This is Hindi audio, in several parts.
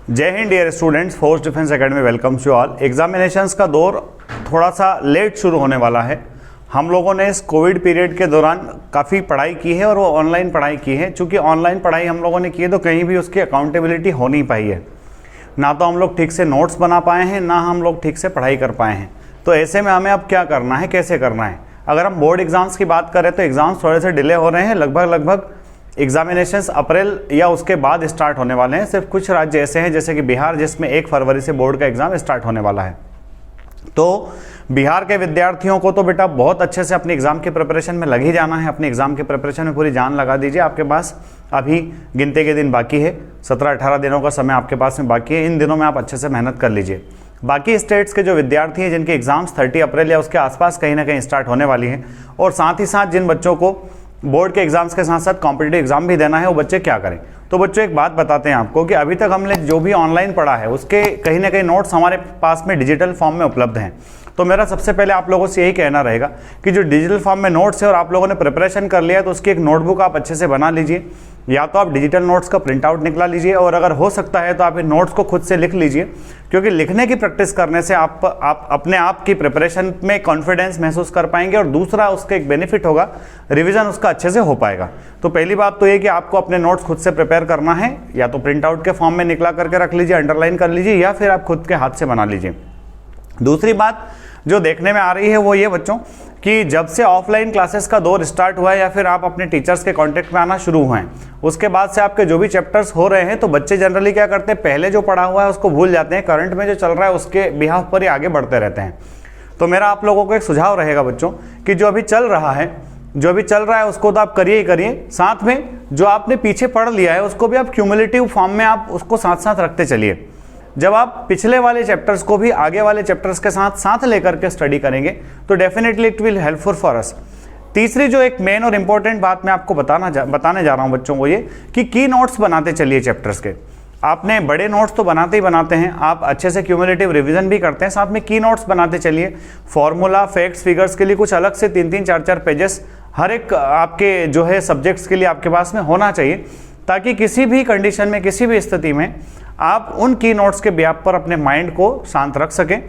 जय Hind dear students, force defence academy welcomes you all. Examinations का दौर थोड़ा सा लेट शुरू होने वाला है। हम लोगों ने इस कोविड पीरियड के दौरान काफ़ी पढ़ाई की है और वो ऑनलाइन पढ़ाई की है। चूँकि ऑनलाइन पढ़ाई हम लोगों ने की है तो कहीं भी उसकी अकाउंटेबिलिटी हो नहीं पाई है। ना तो हम लोग ठीक से नोट्स बना पाए हैं, ना हम लोग ठीक से पढ़ाई कर पाए हैं। तो ऐसे में हमें अब क्या करना है, कैसे करना है। अगर हम बोर्ड एग्ज़ाम्स की बात करें तो एग्ज़ाम्स थोड़े से डिले हो रहे हैं। लगभग एग्जामिनेशंस अप्रैल या उसके बाद स्टार्ट होने वाले हैं। सिर्फ कुछ राज्य ऐसे हैं जैसे कि बिहार, जिसमें 1 फरवरी से बोर्ड का एग्ज़ाम स्टार्ट होने वाला है। तो बिहार के विद्यार्थियों को तो बेटा बहुत अच्छे से अपनी एग्ज़ाम की प्रिपरेशन में लग ही जाना है। अपनी एग्ज़ाम की प्रिपरेशन में पूरी जान लगा दीजिए। आपके पास अभी गिनते के दिन बाकी है, 17-18 दिनों का समय आपके पास में बाकी है। इन दिनों में आप अच्छे से मेहनत कर लीजिए। बाकी स्टेट्स के जो विद्यार्थी हैं जिनके एग्ज़ाम्स 30 अप्रैल या उसके आसपास कहीं ना कहीं स्टार्ट होने वाली हैं, और साथ ही साथ जिन बच्चों को बोर्ड के एग्जाम्स के साथ साथ कॉम्पिटिटिव एग्जाम भी देना है, वो बच्चे क्या करें। तो बच्चों एक बात बताते हैं आपको कि अभी तक हमने जो भी ऑनलाइन पढ़ा है उसके कहीं ना कहीं नोट्स हमारे पास में डिजिटल फॉर्म में उपलब्ध हैं। तो मेरा सबसे पहले आप लोगों से यही कहना रहेगा कि जो डिजिटल फॉर्म में नोट्स है और आप लोगों ने प्रिपरेशन कर लिया है तो उसकी एक नोटबुक आप अच्छे से बना लीजिए। या तो आप डिजिटल नोट्स का प्रिंट आउट निकला लीजिए, और अगर हो सकता है तो आप इन नोट्स को खुद से लिख लीजिए, क्योंकि लिखने की प्रैक्टिस करने से आप अपने आप की प्रिपरेशन में कॉन्फिडेंस महसूस कर पाएंगे। और दूसरा उसका एक बेनिफिट होगा, रिवीजन उसका अच्छे से हो पाएगा। तो पहली बात तो ये कि आपको अपने नोट्स खुद से प्रिपेयर करना है। या तो प्रिंट आउट के फॉर्म में निकला करके रख लीजिए, अंडरलाइन कर लीजिए, या फिर आप खुद के हाथ से बना लीजिए। दूसरी बात जो देखने में आ रही है वो ये बच्चों कि जब से ऑफलाइन क्लासेस का दौर स्टार्ट हुआ है या फिर आप अपने टीचर्स के कांटेक्ट में आना शुरू हुए हैं, उसके बाद से आपके जो भी चैप्टर्स हो रहे हैं तो बच्चे जनरली क्या करते हैं, पहले जो पढ़ा हुआ है उसको भूल जाते हैं, करंट में जो चल रहा है उसके बिहाफ पर ही आगे बढ़ते रहते हैं। तो मेरा आप लोगों को एक सुझाव रहेगा बच्चों कि जो अभी चल रहा है उसको तो आप करिए ही करिए, साथ में जो आपने पीछे पढ़ लिया है उसको भी आप क्यूमुलेटिव फॉर्म में आप उसको साथ साथ रखते चलिए। जब आप पिछले वाले चैप्टर्स को भी आगे वाले चैप्टर्स के साथ साथ लेकर के स्टडी करेंगे तो definitely it will helpful for us. तीसरी जो एक मेन और इंपॉर्टेंट बात मैं आपको बताने जा रहा हूं बच्चों को, ये कि की नोट्स बनाते चलिए चैप्टर्स के। आपने बड़े नोट्स तो बनाते ही बनाते हैं, आप अच्छे से क्यूमुलेटिव रिवीजन भी करते हैं, साथ में की नोट्स बनाते चलिए। फॉर्मूला, फैक्ट्स, फिगर्स के लिए कुछ अलग से 3-3, 4-4 पेजेस हर एक आपके जो है सब्जेक्ट्स के लिए आपके पास में होना चाहिए, ताकि किसी भी कंडीशन में, किसी भी स्थिति में आप उन की नोट्स के ब्याप पर अपने माइंड को शांत रख सकें।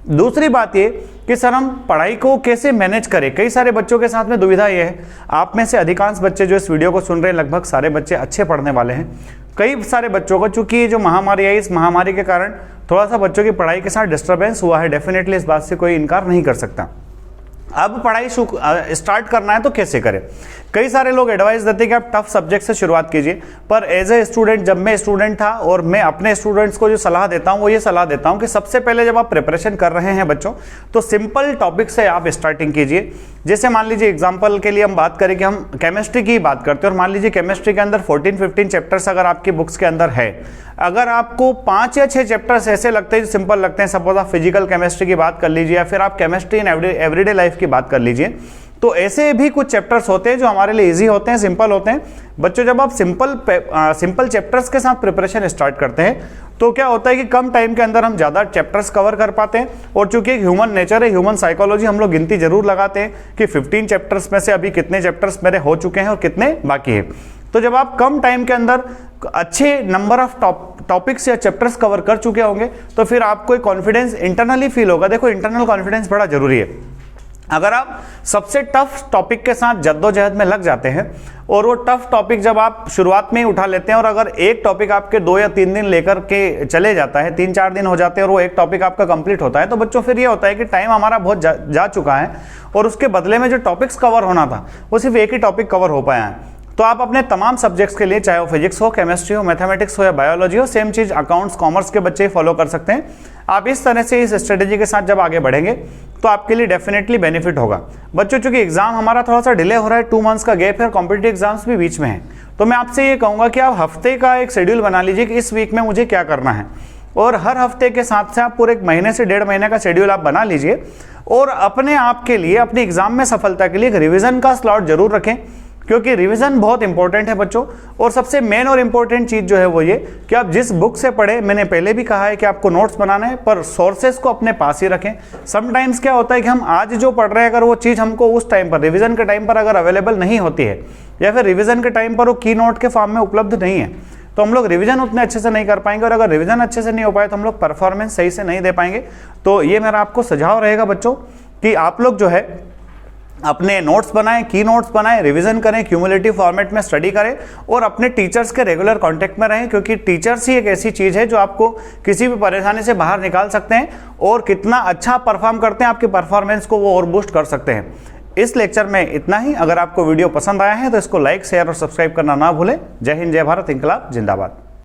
दूसरी बात ये कि सर हम पढ़ाई को कैसे मैनेज करें। कई सारे बच्चों के साथ में दुविधा ये है, आप में से अधिकांश बच्चे जो इस वीडियो को सुन रहे हैं लगभग सारे बच्चे अच्छे पढ़ने वाले हैं। कई सारे बच्चों को चूंकि ये जो महामारी आई, इस महामारी के कारण थोड़ा सा बच्चों की पढ़ाई के साथ डिस्टर्बेंस हुआ है, डेफिनेटली इस बात से कोई इनकार नहीं कर सकता। अब पढ़ाई स्टार्ट करना है तो कैसे करें। कई सारे लोग एडवाइस देते हैं कि आप टफ सब्जेक्ट से शुरुआत कीजिए, पर एज ए स्टूडेंट, जब मैं स्टूडेंट था और मैं अपने स्टूडेंट्स को जो सलाह देता हूं वो ये सलाह देता हूं कि सबसे पहले जब आप प्रिपरेशन कर रहे हैं बच्चों तो सिंपल टॉपिक से आप स्टार्टिंग कीजिए। जैसे मान लीजिए एग्जाम्पल के लिए हम बात करें कि हम केमिस्ट्री की बात करते हैं, और मान लीजिए केमिस्ट्री के अंदर 14-15 चैप्टर्स अगर आपकी बुक्स के अंदर है, अगर आपको 5 या 6 चैप्टर्स ऐसे लगते हैं जो सिंपल लगते हैं, सपोज आप फिजिकल केमिस्ट्री की बात कर लीजिए या फिर आप केमिस्ट्री इन एवरीडे लाइफ की बात कर लीजिए, तो ऐसे भी कुछ चैप्टर्स होते हैं जो हमारे लिए इजी होते हैं, सिंपल होते हैं। बच्चों जब आप सिंपल चैप्टर्स के साथ प्रिपरेशन स्टार्ट करते हैं तो क्या होता है कि कम टाइम के अंदर हम ज़्यादा चैप्टर्स कवर कर पाते हैं। और चूंकि एक ह्यूमन नेचर है, ह्यूमन साइकोलॉजी, हम लोग गिनती जरूर लगाते हैं कि 15 चैप्टर्स में से अभी कितने चैप्टर्स मेरे हो चुके हैं और कितने बाकी है। तो जब आप कम टाइम के अंदर अच्छे नंबर ऑफ टॉपिक्स या चैप्टर्स कवर कर चुके होंगे तो फिर आपको एक कॉन्फिडेंस इंटरनली फील होगा। देखो, इंटरनल कॉन्फिडेंस बड़ा जरूरी है। अगर आप सबसे टफ टॉपिक के साथ जद्दोजहद में लग जाते हैं और वो टफ टॉपिक जब आप शुरुआत में ही उठा लेते हैं, और अगर एक टॉपिक आपके 2 या 3 दिन लेकर के चले जाता है, 3-4 दिन हो जाते हैं और वो एक टॉपिक आपका कंप्लीट होता है, तो बच्चों फिर ये होता है कि टाइम हमारा बहुत जा चुका है और उसके बदले में जो टॉपिक्स कवर होना था वो सिर्फ एक ही टॉपिक कवर हो पाया है। तो आप अपने तमाम सब्जेक्ट्स के लिए, चाहे वो फिजिक्स हो, केमिस्ट्री हो, मैथमेटिक्स हो या बायोलॉजी हो, सेम चीज अकाउंट्स, कॉमर्स के बच्चे फॉलो कर सकते हैं। आप इस तरह से इस स्ट्रेटेजी के साथ जब आगे बढ़ेंगे तो आपके लिए डेफिनेटली बेनिफिट होगा। बच्चों चूंकि एग्जाम हमारा थोड़ा सा डिले हो रहा है, 2 मंथ्स का गैप है, कॉम्पिटिटिव एग्जाम्स भी बीच में है, तो मैं आपसे ये कहूंगा कि आप हफ्ते का एक शेड्यूल बना लीजिए कि इस वीक में मुझे क्या करना है, और हर हफ्ते के साथ से आप पूरे 1 महीने से 1.5 महीने का शेड्यूल आप बना लीजिए। और अपने आप के लिए, अपने एग्जाम में सफलता के लिए एक रिविजन का स्लॉट जरूर रखें, क्योंकि रिवीजन बहुत इंपॉर्टेंट है बच्चों। और सबसे मेन और इंपॉर्टेंट चीज जो है वो ये कि आप जिस बुक से पढ़े, मैंने पहले भी कहा है कि आपको नोट्स बनाना है, पर सोर्सेस को अपने पास ही रखें। समटाइम्स क्या होता है कि हम आज जो पढ़ रहे हैं अगर वो चीज हमको उस टाइम पर, रिवीजन के टाइम पर अगर अवेलेबल नहीं होती है, या फिर रिवीजन के टाइम पर वो की नोट के फॉर्म में उपलब्ध नहीं है, तो हम लोग रिवीजन उतने अच्छे से नहीं कर पाएंगे, और अगर रिवीजन अच्छे से नहीं हो पाए तो हम लोग परफॉर्मेंस सही से नहीं दे पाएंगे। तो ये मेरा आपको सुझाव रहेगा बच्चों कि आप लोग जो है अपने नोट्स बनाएं, की नोट्स बनाएं, रिवीजन करें, क्यूमुलेटिव फॉर्मेट में स्टडी करें और अपने टीचर्स के रेगुलर कांटेक्ट में रहें, क्योंकि टीचर्स ही एक ऐसी चीज़ है जो आपको किसी भी परेशानी से बाहर निकाल सकते हैं और कितना अच्छा परफॉर्म करते हैं आपके परफॉर्मेंस को वो और बूस्ट कर सकते हैं। इस लेक्चर में इतना ही। अगर आपको वीडियो पसंद आया है तो इसको लाइक, शेयर और सब्सक्राइब करना ना भूलें। जय हिंद, जय भारत, इंकलाब जिंदाबाद।